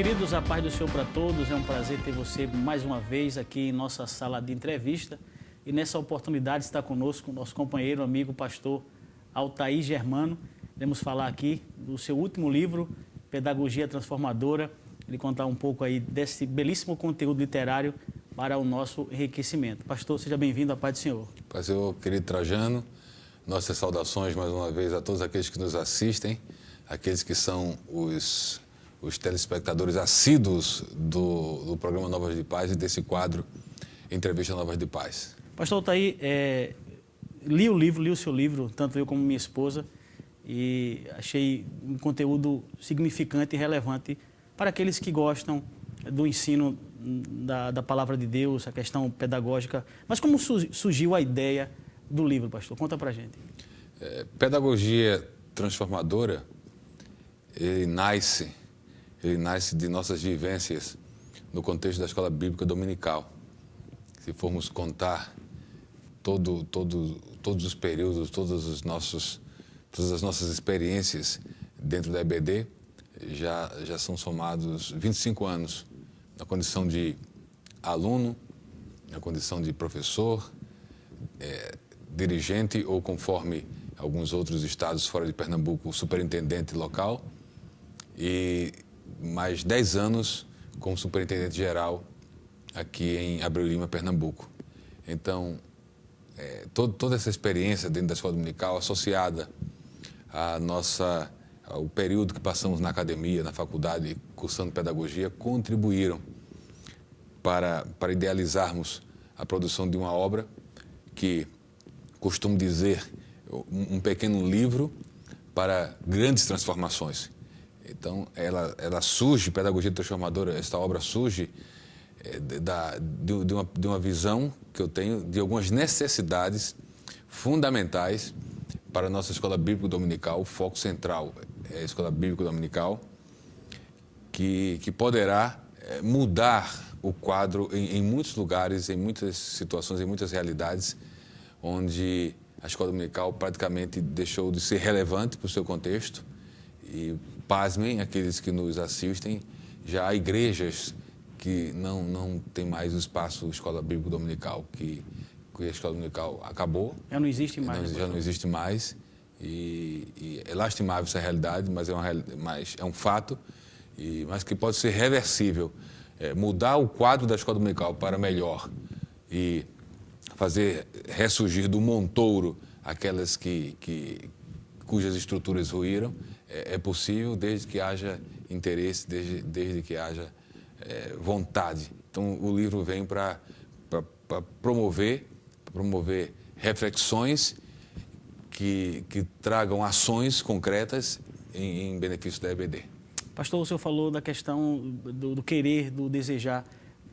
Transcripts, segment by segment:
queridos, a paz do Senhor para todos. É um prazer ter você mais uma vez aqui em nossa sala de entrevista. E nessa oportunidade está conosco o nosso companheiro, amigo, pastor Altair Germano. Vamos falar aqui do seu último livro, Pedagogia Transformadora. Ele contar um pouco aí desse belíssimo conteúdo literário para o nosso enriquecimento. Pastor, seja bem-vindo, à paz do Senhor. Paz do Senhor, querido Trajano. Nossas saudações mais uma vez a todos aqueles que nos assistem, aqueles que são os telespectadores assíduos do programa Novas de Paz e desse quadro Entrevista Novas de Paz. Pastor Altair, li o seu livro, tanto eu como minha esposa, e achei um conteúdo significante e relevante para aqueles que gostam do ensino da palavra de Deus, a questão pedagógica. Mas como surgiu a ideia do livro, pastor? Conta pra gente. Pedagogia Transformadora, ele nasce de nossas vivências no contexto da Escola Bíblica Dominical. Se formos contar todos os períodos, todas as nossas experiências dentro da EBD, já são somados 25 anos na condição de aluno, na condição de professor, dirigente ou, conforme alguns outros estados fora de Pernambuco, superintendente local, e mais 10 anos como superintendente geral aqui em Abreu Lima, Pernambuco. Então, toda essa experiência dentro da escola dominical, associada ao período que passamos na academia, na faculdade, cursando pedagogia, contribuíram para idealizarmos a produção de uma obra que, costumo dizer, um pequeno livro para grandes transformações. Então, ela surge, Pedagogia Transformadora, esta obra surge de uma visão que eu tenho de algumas necessidades fundamentais para a nossa Escola Bíblica Dominical. O foco central é a Escola Bíblica Dominical, que poderá mudar o quadro em muitos lugares, em muitas situações, em muitas realidades, onde a Escola Dominical praticamente deixou de ser relevante para o seu contexto. E, pasmem, aqueles que nos assistem, já há igrejas que não tem mais o espaço Escola Bíblica Dominical, que a Escola Dominical acabou. Já não existe mais. Já não existe mais. E é lastimável essa realidade, mas é um fato, mas que pode ser reversível. Mudar o quadro da Escola Dominical para melhor e fazer ressurgir do montouro aquelas cujas estruturas ruíram, é possível desde que haja interesse, desde que haja vontade. Então, o livro vem para promover reflexões que tragam ações concretas em benefício da EBD. Pastor, o senhor falou da questão do querer, do desejar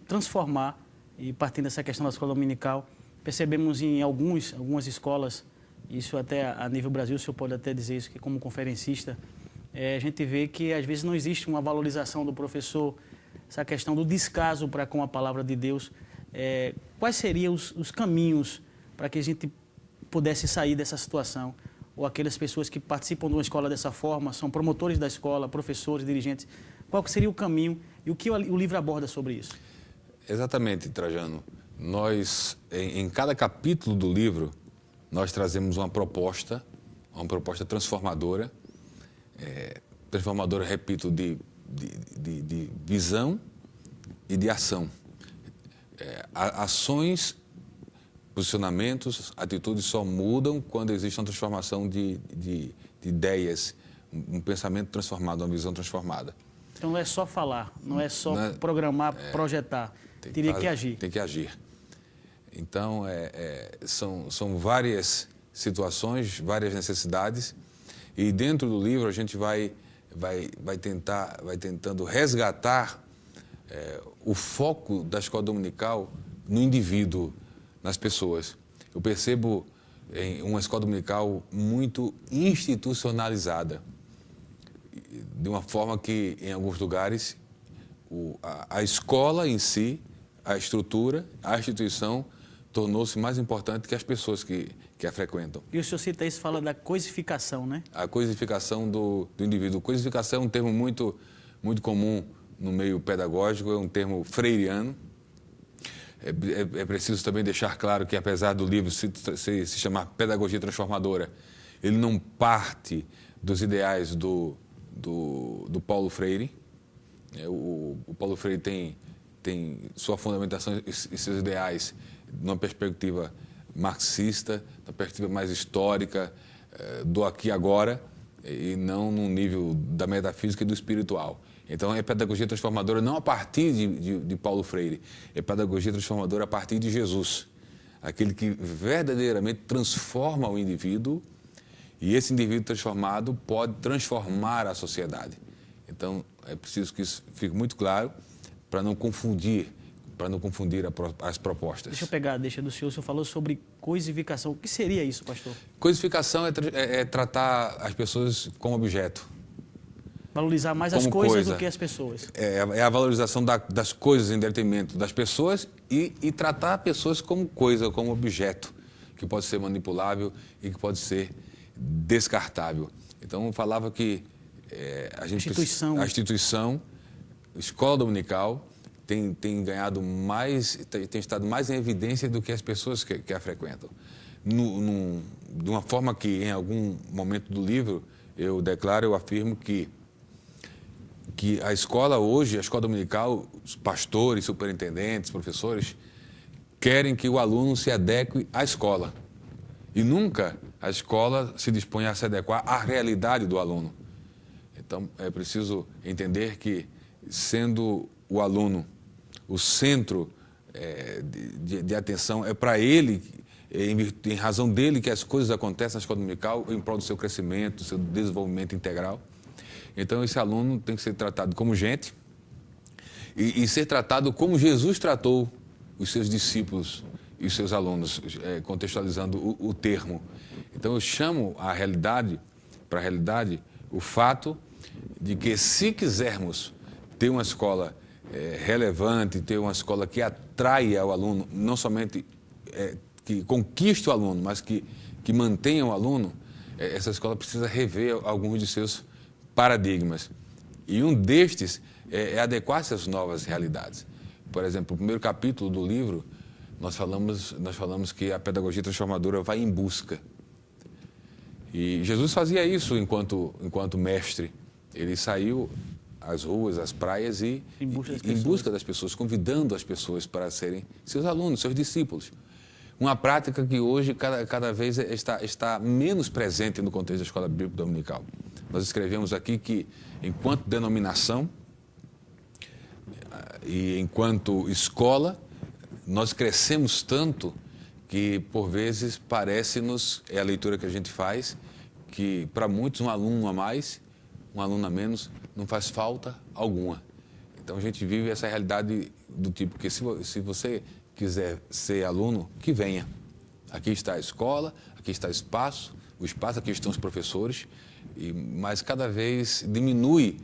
transformar, e partindo dessa questão da escola dominical, percebemos em algumas escolas, isso até a nível Brasil, o senhor pode até dizer isso, que como conferencista, a gente vê que às vezes não existe uma valorização do professor, essa questão do descaso para com a palavra de Deus. Quais seriam os caminhos para que a gente pudesse sair dessa situação? Ou aquelas pessoas que participam de uma escola dessa forma, são promotores da escola, professores, dirigentes, qual que seria o caminho e o que o livro aborda sobre isso? Exatamente, Trajano. Nós, em cada capítulo do livro, nós trazemos uma proposta transformadora, repito, de visão e de ação. Ações, posicionamentos, atitudes só mudam quando existe uma transformação de ideias, um pensamento transformado, uma visão transformada. Então não é só falar, não é só programar, projetar, teria que agir. Tem que agir. Então, são várias situações, várias necessidades, e dentro do livro a gente vai tentando resgatar o foco da escola dominical no indivíduo, nas pessoas. Eu percebo em uma escola dominical muito institucionalizada, de uma forma que, em alguns lugares, a escola em si, a estrutura, a instituição, tornou-se mais importante que as pessoas que a frequentam. E o senhor cita isso, fala da coisificação, né? A coisificação do indivíduo. Coisificação é um termo muito comum no meio pedagógico, é um termo freiriano. É preciso também deixar claro que, apesar do livro se chamar Pedagogia Transformadora, ele não parte dos ideais do Paulo Freire. O Paulo Freire tem sua fundamentação e seus ideais numa perspectiva marxista, numa perspectiva mais histórica, do aqui e agora, e não no nível da metafísica e do espiritual. Então, é pedagogia transformadora não a partir de Paulo Freire, é pedagogia transformadora a partir de Jesus, aquele que verdadeiramente transforma o indivíduo, e esse indivíduo transformado pode transformar a sociedade. Então, é preciso que isso fique muito claro para não confundir as propostas. Deixa eu pegar, deixa do senhor falou sobre coisificação. O que seria isso, pastor? Coisificação é tratar as pessoas como objeto. Valorizar mais as coisas do que as pessoas. É a valorização das coisas em detrimento das pessoas e tratar pessoas como coisa, como objeto, que pode ser manipulável e que pode ser descartável. Então, eu falava que a instituição, escola dominical, tem ganhado mais, tem estado mais em evidência do que as pessoas que a frequentam. De uma forma que, em algum momento do livro, eu afirmo que a escola hoje, a escola dominical, os pastores, superintendentes, professores, querem que o aluno se adeque à escola. E nunca a escola se dispõe a se adequar à realidade do aluno. Então, é preciso entender que, sendo o aluno o centro de atenção, é para ele, em razão dele, que as coisas acontecem na escola dominical, em prol do seu crescimento, do seu desenvolvimento integral. Então, esse aluno tem que ser tratado como gente e ser tratado como Jesus tratou os seus discípulos e os seus alunos, contextualizando o termo. Então, eu chamo para a realidade, o fato de que, se quisermos ter uma escola relevante, ter uma escola que atraia o aluno, não somente que conquiste o aluno, mas que mantenha o aluno, essa escola precisa rever alguns de seus paradigmas. E um destes é adequar-se às novas realidades. Por exemplo, no primeiro capítulo do livro, nós falamos que a pedagogia transformadora vai em busca. E Jesus fazia isso enquanto mestre. Ele saiu às ruas, às praias e em busca das pessoas, convidando as pessoas para serem seus alunos, seus discípulos. Uma prática que hoje cada vez está menos presente no contexto da Escola Bíblica Dominical. Nós escrevemos aqui que, enquanto denominação e enquanto escola, nós crescemos tanto que, por vezes, parece-nos, é a leitura que a gente faz, que para muitos um aluno a mais, um aluno a menos, não faz falta alguma. Então, a gente vive essa realidade do tipo que, se você quiser ser aluno, que venha. Aqui está a escola, aqui está o espaço, aqui estão os professores, mas cada vez diminui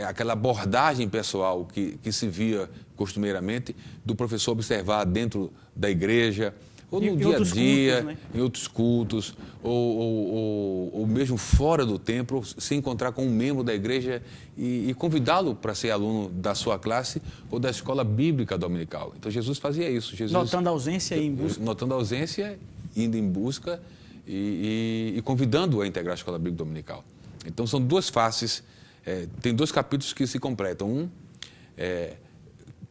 aquela abordagem pessoal que se via costumeiramente do professor observar dentro da igreja, ou no dia a dia, cultos, né? Em outros cultos, ou mesmo fora do templo, se encontrar com um membro da igreja e convidá-lo para ser aluno da sua classe ou da escola bíblica dominical. Então, Jesus fazia isso. Notando a ausência e em busca. Notando a ausência, indo em busca e convidando-o a integrar a escola bíblica dominical. Então, são duas faces, tem dois capítulos que se completam. Um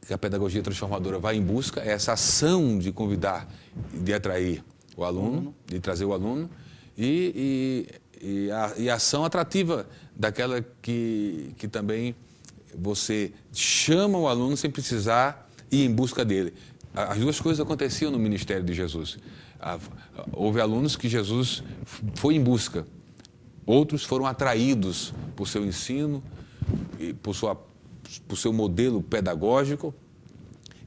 que a pedagogia transformadora vai em busca, é essa ação de convidar, de atrair o aluno, de trazer o aluno, e a ação atrativa daquela que também você chama o aluno sem precisar ir em busca dele. As duas coisas aconteciam no ministério de Jesus. Houve alunos que Jesus foi em busca, outros foram atraídos por seu ensino, e por seu modelo pedagógico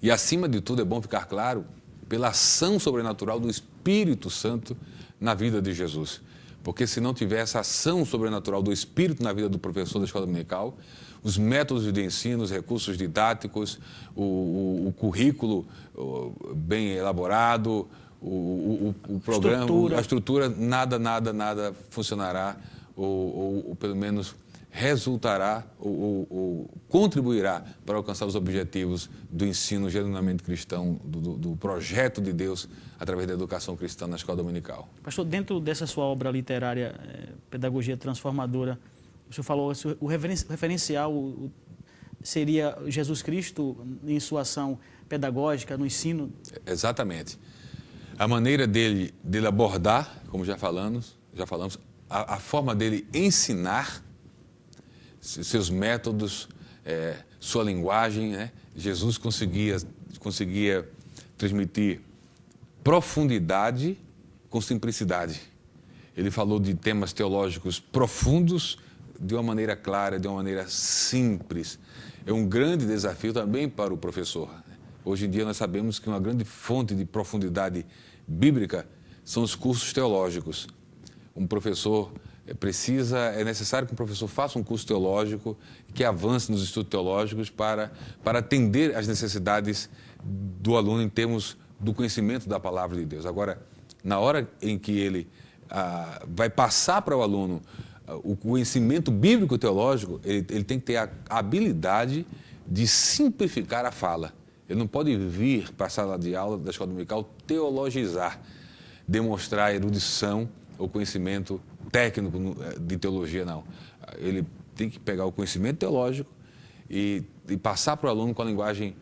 e, acima de tudo, é bom ficar claro, pela ação sobrenatural do Espírito Santo na vida de Jesus. Porque, se não tiver essa ação sobrenatural do Espírito na vida do professor da escola dominical, os métodos de ensino, os recursos didáticos, o currículo bem elaborado, o programa, a estrutura, nada funcionará ou pelo menos resultará ou contribuirá para alcançar os objetivos do ensino genuinamente cristão, do projeto de Deus através da educação cristã na escola dominical. Pastor, dentro dessa sua obra literária, Pedagogia Transformadora, o senhor falou que o referencial seria Jesus Cristo em sua ação pedagógica, no ensino? Exatamente. A maneira dele abordar, como já falamos, a forma dele ensinar, seus métodos, sua linguagem, né? Jesus conseguia transmitir profundidade com simplicidade. Ele falou de temas teológicos profundos de uma maneira clara, de uma maneira simples. É um grande desafio também para o professor. Hoje em dia nós sabemos que uma grande fonte de profundidade bíblica são os cursos teológicos. Um professor é necessário que um professor faça um curso teológico, que avance nos estudos teológicos para atender às necessidades do aluno em termos do conhecimento da palavra de Deus. Agora, na hora em que ele vai passar para o aluno o conhecimento bíblico teológico, ele tem que ter a habilidade de simplificar a fala. Ele não pode vir para a sala de aula da escola dominical teologizar, demonstrar erudição ou conhecimento técnico de teologia, não. Ele tem que pegar o conhecimento teológico e passar para o aluno com a linguagem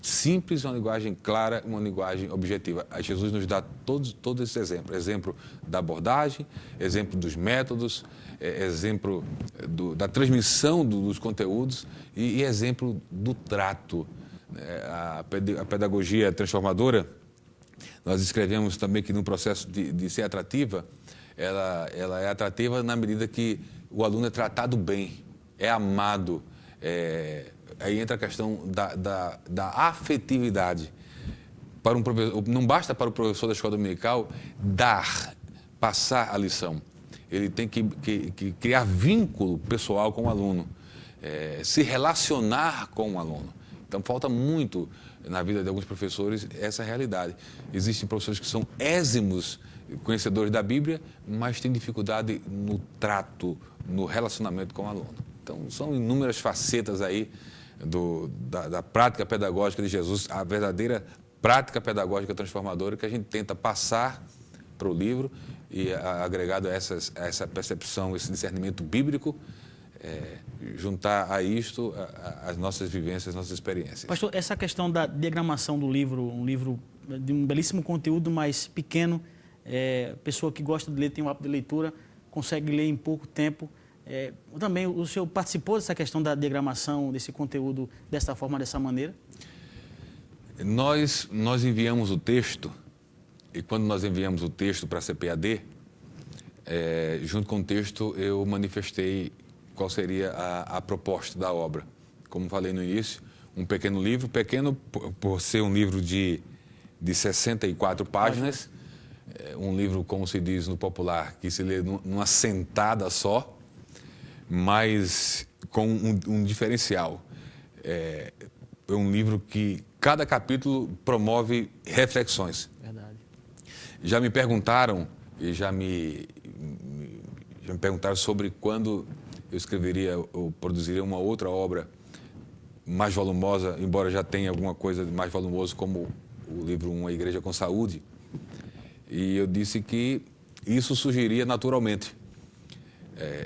simples, uma linguagem clara, uma linguagem objetiva. Aí Jesus nos dá todos esses exemplos. Exemplo da abordagem, exemplo dos métodos, exemplo da transmissão dos conteúdos e exemplo do trato. A pedagogia transformadora, nós escrevemos também que no processo de ser atrativa, ela é atrativa na medida que o aluno é tratado bem, é amado. Aí entra a questão da afetividade. Para um professor, não basta para o professor da escola dominical passar a lição. Ele tem que criar vínculo pessoal com o aluno, se relacionar com o aluno. Então, falta muito na vida de alguns professores essa realidade. Existem professores que são éssimos conhecedores da Bíblia, mas têm dificuldade no trato, no relacionamento com o aluno. Então, são inúmeras facetas aí da prática pedagógica de Jesus, a verdadeira prática pedagógica transformadora que a gente tenta passar para o livro e agregado a essa percepção, esse discernimento bíblico, juntar a isto as nossas vivências, as nossas experiências. Pastor, essa questão da diagramação do livro, um livro de um belíssimo conteúdo, mas pequeno, pessoa que gosta de ler, tem um hábito de leitura, consegue ler em pouco tempo. Também o senhor participou dessa questão da diagramação, desse conteúdo, dessa forma, dessa maneira? Nós enviamos o texto, e quando nós enviamos o texto para a CPAD, junto com o texto eu manifestei qual seria a proposta da obra. Como falei no início, um pequeno livro, pequeno por ser um livro de 64 páginas, um livro, como se diz no popular, que se lê numa sentada só, mas com um diferencial. É um livro que cada capítulo promove reflexões. Verdade. Já me perguntaram, e já me perguntaram sobre quando eu escreveria ou produziria uma outra obra mais volumosa, embora já tenha alguma coisa de mais volumoso, como o livro Uma Igreja com Saúde. E eu disse que isso surgiria naturalmente.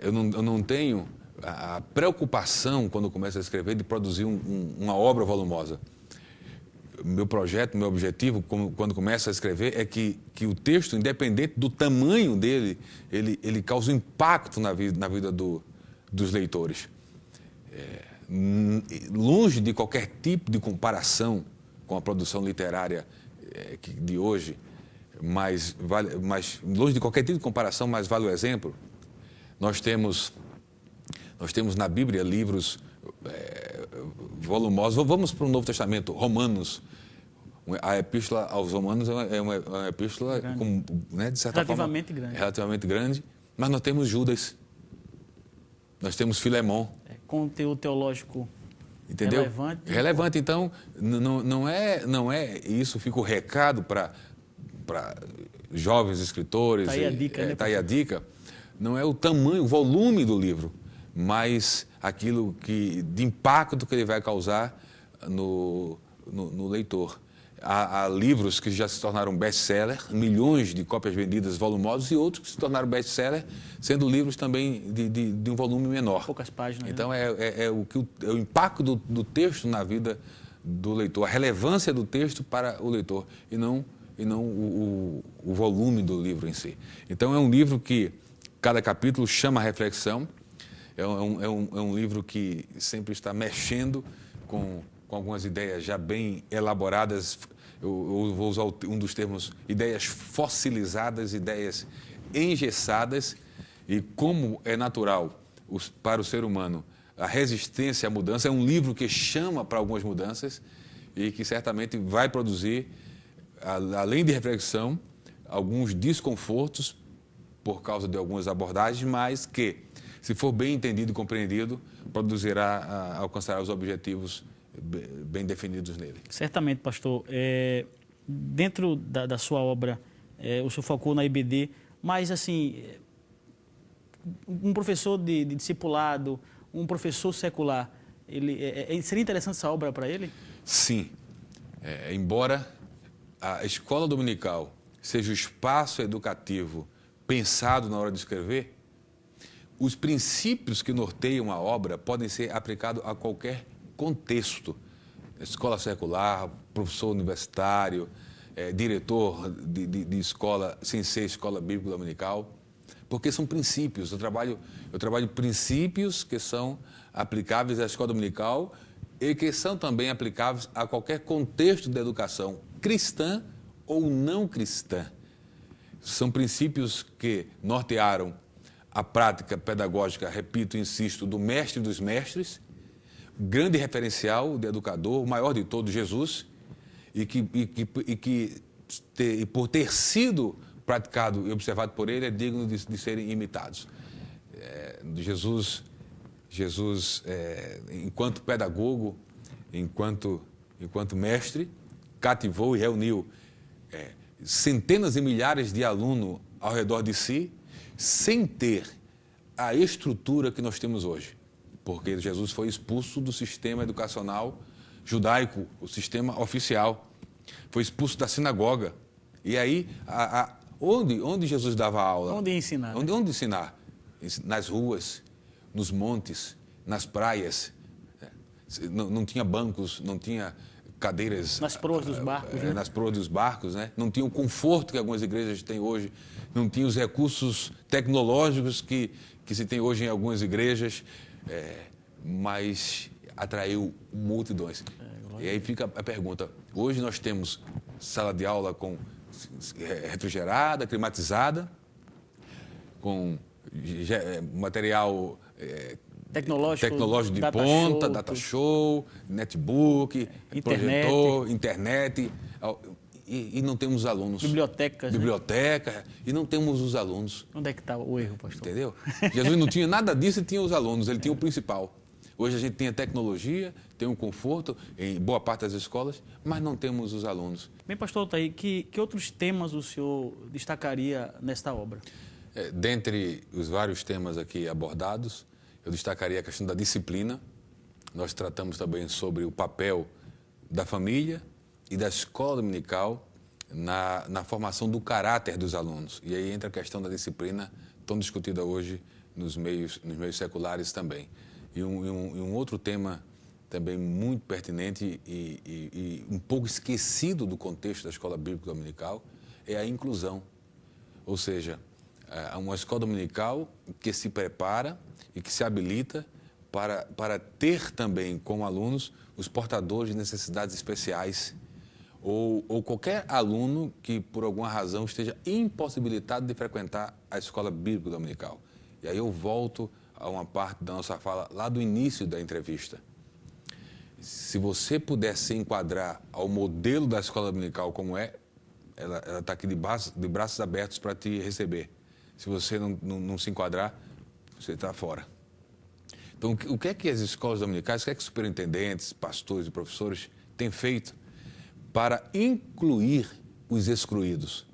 Eu não tenho a preocupação, quando começo a escrever, de produzir uma obra volumosa. Meu projeto, meu objetivo, quando começo a escrever, é que o texto, independente do tamanho dele, ele cause um impacto na vida dos leitores. Longe de qualquer tipo de comparação com a produção literária de hoje, mas longe de qualquer tipo de comparação, mas vale o exemplo. Nós temos na Bíblia livros volumosos. Vamos para o Novo Testamento, Romanos. A Epístola aos Romanos é uma epístola, de certa relativamente forma, grande. Relativamente grande, mas nós temos Judas, nós temos Filemão. Conteúdo teológico. Entendeu? Relevante. Então, não é isso, fica o recado para jovens escritores. Está aí a dica, né? Está aí a dica. Não é o tamanho, o volume do livro, mas aquilo de impacto que ele vai causar no leitor. Há livros que já se tornaram best-seller, milhões de cópias vendidas volumosos, e outros que se tornaram best-seller, sendo livros também de um volume menor. Poucas páginas. Então, é o impacto do texto na vida do leitor, a relevância do texto para o leitor, e não o volume do livro em si. Então, é um livro que cada capítulo chama a reflexão, é um livro que sempre está mexendo com algumas ideias já bem elaboradas. Eu vou usar um dos termos, ideias fossilizadas, ideias engessadas, e como é natural para o ser humano a resistência à mudança. É um livro que chama para algumas mudanças e que certamente vai produzir, além de reflexão, alguns desconfortos por causa de algumas abordagens, mas que, se for bem entendido e compreendido, alcançará os objetivos bem definidos nele. Certamente, pastor. Dentro da sua obra, o senhor focou na IBD, mas, assim, um professor de discipulado, um professor secular, seria interessante essa obra para ele? Sim. Embora a escola dominical seja o espaço educativo pensado na hora de escrever, os princípios que norteiam a obra podem ser aplicados a qualquer contexto. Escola secular, professor universitário, diretor de escola, sem ser escola bíblica dominical, porque são princípios. Eu trabalho princípios que são aplicáveis à escola dominical e que são também aplicáveis a qualquer contexto da educação, cristã ou não cristã. São princípios que nortearam a prática pedagógica, repito, insisto, do mestre dos mestres, grande referencial de educador, o maior de todos, Jesus, e por ter sido praticado e observado por ele, é digno de serem imitados. Jesus, enquanto pedagogo, enquanto mestre, cativou e reuniu centenas e milhares de alunos ao redor de si, sem ter a estrutura que nós temos hoje. Porque Jesus foi expulso do sistema educacional judaico, o sistema oficial. Foi expulso da sinagoga. E aí, onde Jesus dava aula? Onde ensinar? Onde ensinar? Nas ruas, nos montes, nas praias. Não tinha bancos, não tinha cadeiras... Nas proas dos barcos, né? Nas proas dos barcos, né? Não tinha o conforto que algumas igrejas têm hoje, não tinha os recursos tecnológicos que se tem hoje em algumas igrejas, mas atraiu multidões. E aí fica a pergunta, hoje nós temos sala de aula com refrigerada, climatizada, com material tecnológico de ponta, data show, netbook, projetor, internet, e não temos alunos. Bibliotecas. Biblioteca, e não temos os alunos. Onde é que está o erro, pastor? Entendeu? Jesus não tinha nada disso e tinha os alunos, ele tinha o principal. Hoje a gente tem a tecnologia, tem um conforto em boa parte das escolas, mas não temos os alunos. Bem, pastor Altair, que outros temas o senhor destacaria nesta obra? Dentre os vários temas aqui abordados, eu destacaria a questão da disciplina. Nós tratamos também sobre o papel da família e da escola dominical na formação do caráter dos alunos. E aí entra a questão da disciplina, tão discutida hoje nos meios seculares também. E um outro tema também muito pertinente e um pouco esquecido do contexto da escola bíblica dominical é a inclusão. Ou seja, uma escola dominical que se prepara e que se habilita para ter também como alunos os portadores de necessidades especiais ou qualquer aluno que por alguma razão esteja impossibilitado de frequentar a escola bíblica dominical. E aí eu volto a uma parte da nossa fala lá do início da entrevista. Se você puder se enquadrar ao modelo da escola dominical como ela está aqui de braços abertos para te receber. Se você não se enquadrar, você está fora. Então, o que é que as escolas dominicais, o que é que os superintendentes, pastores e professores têm feito para incluir os excluídos?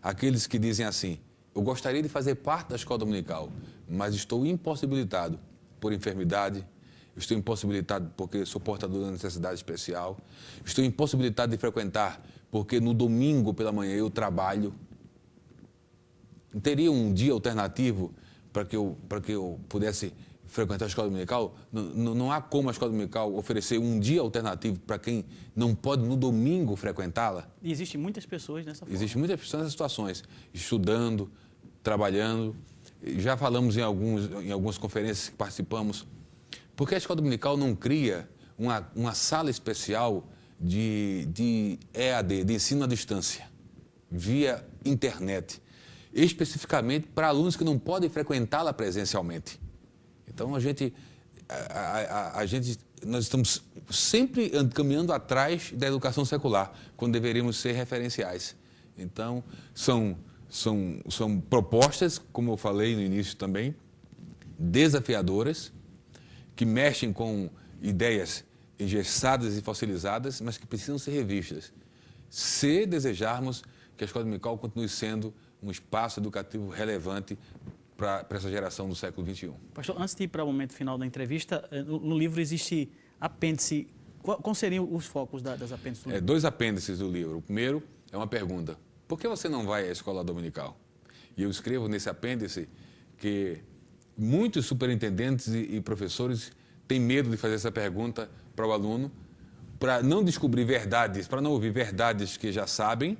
Aqueles que dizem assim, eu gostaria de fazer parte da escola dominical, mas estou impossibilitado por enfermidade, estou impossibilitado porque sou portador de necessidade especial, estou impossibilitado de frequentar porque no domingo pela manhã eu trabalho. Teria um dia alternativo para que eu pudesse frequentar a escola dominical? Não há como a escola dominical oferecer um dia alternativo para quem não pode no domingo frequentá-la? E existem muitas pessoas nessa forma. Existem muitas pessoas nessas situações, estudando, trabalhando. Já falamos em algumas conferências que participamos. Por que a escola dominical não cria uma sala especial de EAD, de ensino à distância, via internet, especificamente para alunos que não podem frequentá-la presencialmente? Então, nós estamos sempre caminhando atrás da educação secular, quando deveríamos ser referenciais. Então, são propostas, como eu falei no início também, desafiadoras, que mexem com ideias engessadas e fossilizadas, mas que precisam ser revistas, se desejarmos que a escola dominical continue sendo um espaço educativo relevante para essa geração do século XXI. Pastor, antes de ir para o momento final da entrevista, no livro existe apêndice. Quais seriam os focos das apêndices do livro? 2 apêndices do livro. O primeiro é uma pergunta: por que você não vai à escola dominical? E eu escrevo nesse apêndice que muitos superintendentes e professores têm medo de fazer essa pergunta para o aluno, para não descobrir verdades, para não ouvir verdades que já sabem,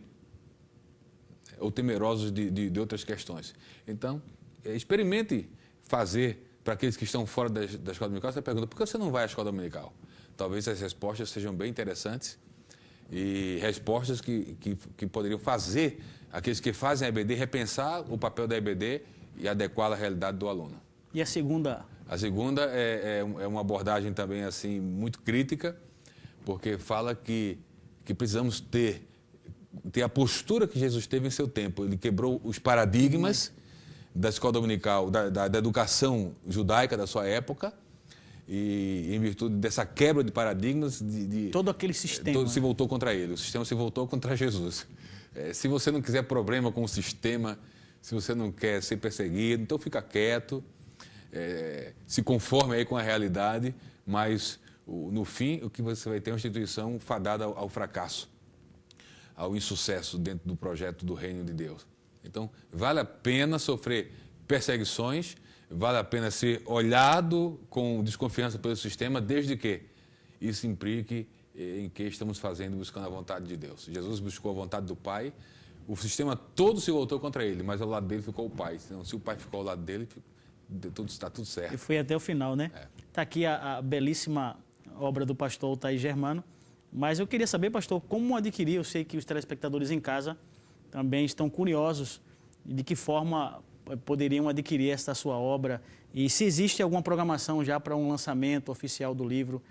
ou temerosos de outras questões. Então, experimente fazer, para aqueles que estão fora da escola dominical, essa pergunta: por que você não vai à escola dominical? Talvez as respostas sejam bem interessantes e respostas que poderiam fazer aqueles que fazem a EBD repensar o papel da EBD e adequá-la à realidade do aluno. E a segunda? A segunda é uma abordagem também assim muito crítica, porque fala que precisamos ter a postura que Jesus teve em seu tempo. Ele quebrou os paradigmas da escola dominical, da educação judaica da sua época, e em virtude dessa quebra de paradigmas, todo aquele sistema se voltou contra ele. O sistema se voltou contra Jesus. Se você não quiser problema com o sistema, se você não quer ser perseguido, então fica quieto, se conforme aí com a realidade, mas no fim o que você vai ter é uma instituição fadada ao fracasso, ao insucesso dentro do projeto do reino de Deus. Então, vale a pena sofrer perseguições, vale a pena ser olhado com desconfiança pelo sistema, desde que isso implique em que estamos fazendo, buscando a vontade de Deus. Jesus buscou a vontade do Pai, o sistema todo se voltou contra ele, mas ao lado dele ficou o Pai. Então, se o Pai ficou ao lado dele, está tudo certo. E foi até o final, né? Está aqui a belíssima obra do pastor Altair Germano, mas eu queria saber, pastor, como adquirir. Eu sei que os telespectadores em casa também estão curiosos de que forma poderiam adquirir esta sua obra e se existe alguma programação já para um lançamento oficial do livro.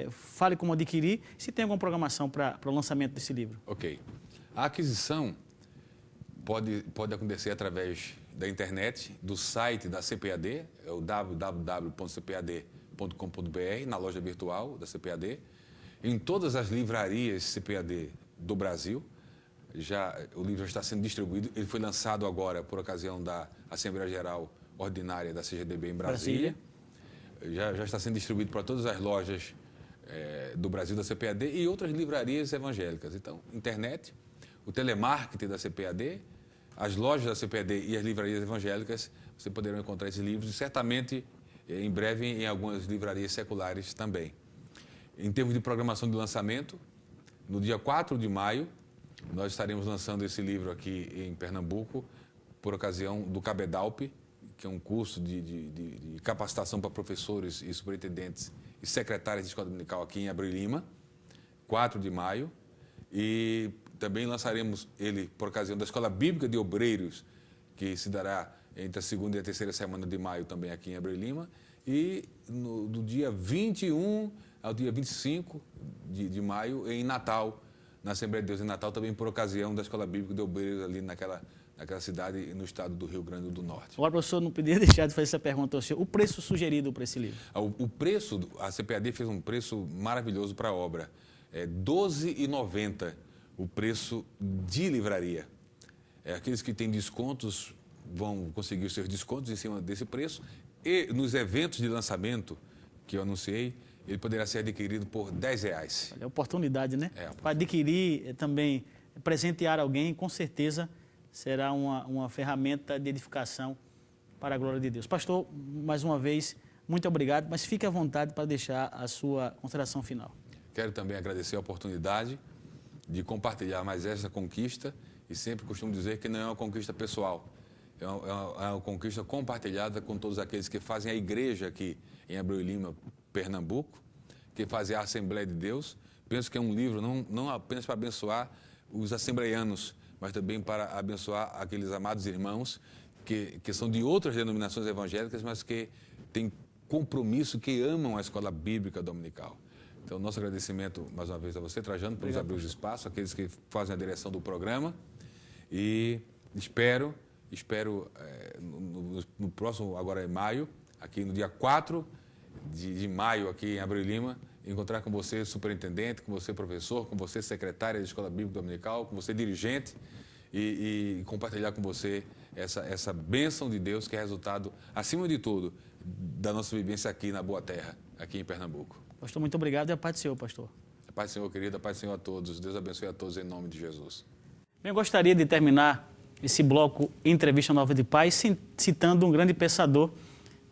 Fale como adquirir, se tem alguma programação para o lançamento desse livro. Ok. A aquisição pode acontecer através da internet, do site da CPAD, é o www.cpad.com.br, na loja virtual da CPAD, em todas as livrarias CPAD do Brasil. O livro já está sendo distribuído. Ele foi lançado agora por ocasião da Assembleia Geral Ordinária da CGDB em Brasília. Já está sendo distribuído para todas as lojas do Brasil da CPAD e outras livrarias evangélicas. Então, internet, o telemarketing da CPAD, as lojas da CPAD e as livrarias evangélicas, você poderão encontrar esses livros e certamente, em breve, em algumas livrarias seculares também. Em termos de programação de lançamento, no dia 4 de maio, nós estaremos lançando esse livro aqui em Pernambuco, por ocasião do Cabedalp, que é um curso de capacitação para professores e superintendentes e secretários de escola dominical aqui em Abreu Lima, 4 de maio. E também lançaremos ele por ocasião da Escola Bíblica de Obreiros, que se dará entre a segunda e a terceira semana de maio também aqui em Abreu Lima. E do dia 21 ao dia 25 de maio em Natal, na Assembleia de Deus em Natal, também por ocasião da Escola Bíblica de Obreiros ali naquela cidade no estado do Rio Grande do Norte. Agora, professor, não podia deixar de fazer essa pergunta ao senhor. O preço sugerido para esse livro? O preço, a CPAD fez um preço maravilhoso para a obra. É R$ 12,90 o preço de livraria. Aqueles que têm descontos vão conseguir os seus descontos em cima desse preço. E nos eventos de lançamento que eu anunciei, ele poderá ser adquirido por R$10. É oportunidade, né? É, para adquirir também, presentear alguém, com certeza será uma ferramenta de edificação para a glória de Deus. Pastor, mais uma vez, muito obrigado, mas fique à vontade para deixar a sua consideração final. Quero também agradecer a oportunidade de compartilhar mais essa conquista, e sempre costumo dizer que não é uma conquista pessoal, é uma conquista compartilhada com todos aqueles que fazem a igreja aqui em Abreu e Lima, Pernambuco, que fazem a Assembleia de Deus. Penso que é um livro não apenas para abençoar os assembleianos, mas também para abençoar aqueles amados irmãos que são de outras denominações evangélicas, mas que têm compromisso, que amam a escola bíblica dominical. Então, nosso agradecimento, mais uma vez, a você, Trajano, por nos abrir os espaços, aqueles que fazem a direção do programa. E espero no próximo, agora é maio, aqui no dia 4 de maio, aqui em Abreu e Lima, encontrar com você, superintendente, com você, professor, com você, secretária da Escola Bíblica Dominical, com você, dirigente, e compartilhar com você essa bênção de Deus que é resultado, acima de tudo, da nossa vivência aqui na Boa Terra, aqui em Pernambuco. Pastor, muito obrigado e a paz do Senhor, pastor. A paz do Senhor, querido, a paz do Senhor a todos. Deus abençoe a todos em nome de Jesus. Bem, eu gostaria de terminar esse bloco Entrevista Nova de Paz citando um grande pensador.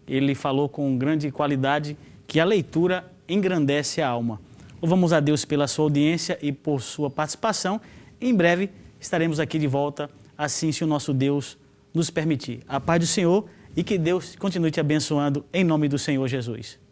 Ele falou com grande qualidade que a leitura engrandece a alma. Louvamos a Deus pela sua audiência e por sua participação. Em breve estaremos aqui de volta, assim se o nosso Deus nos permitir. A paz do Senhor e que Deus continue te abençoando em nome do Senhor Jesus.